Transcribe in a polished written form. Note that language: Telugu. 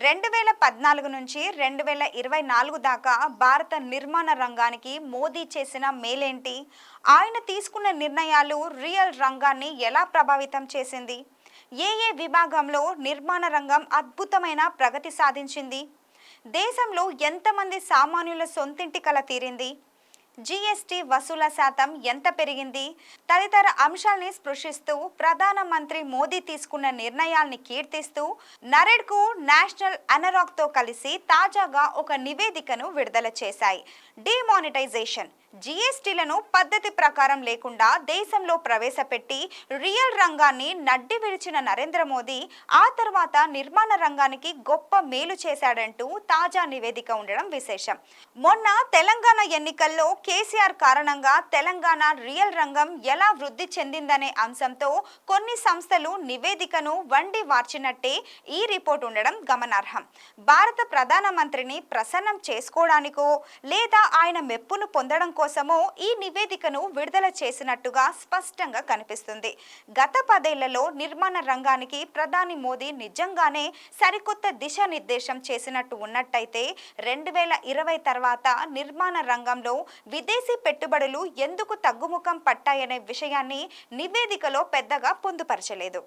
2014 నుంచి 2024 దాకా భారత నిర్మాణ రంగానికి మోదీ చేసిన మేలేంటి? ఆయన తీసుకున్న నిర్ణయాలు రియల్ రంగాన్ని ఎలా ప్రభావితం చేసింది? ఏ విభాగంలో నిర్మాణ రంగం అద్భుతమైన ప్రగతి సాధించింది? దేశంలో ఎంతమంది సామాన్యుల సొంతింటి కల తీరింది? జీఎస్టీ వసూల శాతం ఎంత పెరిగింది? తదితర అంశాల్ని స్పృశిస్తూ ప్రధానమంత్రి మోదీ తీసుకున్న నిర్ణయాల్ని కీర్తిస్తూ నరెడ్కు నేషనల్ అనరాగ్తో కలిసి తాజాగా ఒక నివేదికను విడుదల చేశాయి. డిమానిటైజేషన్ జీఎస్టీలను పద్ధతి ప్రకారం లేకుండా దేశంలో ప్రవేశపెట్టి రియల్ రంగాన్ని నడ్డి విరిచిన నరేంద్ర మోదీ ఆ తర్వాత నిర్మాణ రంగానికి గొప్ప మేలు చేశాడంటూ తాజా నివేదిక ఉండడం విశేషం. మొన్న తెలంగాణ ఎన్నికల్లో కేసీఆర్ కారణంగా తెలంగాణ రియల్ రంగం ఎలా వృద్ధి చెందిందనే అంశంతో కొన్ని సంస్థలు నివేదికను వండి వార్చినట్టే ఈ రిపోర్ట్ ఉండడం గమనార్హం. భారత ప్రధానమంత్రిని ప్రసన్నం చేసుకోవడానికో లేదా ఆయన మెప్పును పొందడం కోసమో ఈ నివేదికను విడుదల చేసినట్టుగా స్పష్టంగా కనిపిస్తుంది. గత 10 ఏళ్లలో నిర్మాణ రంగానికి ప్రధాని మోదీ నిజంగానే సరికొత్త దిశానిర్దేశం చేసినట్టు ఉన్నట్టయితే 2020 తర్వాత నిర్మాణ రంగంలో విదేశీ పెట్టుబడులు ఎందుకు తగ్గుముఖం పట్టాయనే విషయాన్ని నివేదికలో పెద్దగా పొందుపరచలేదు.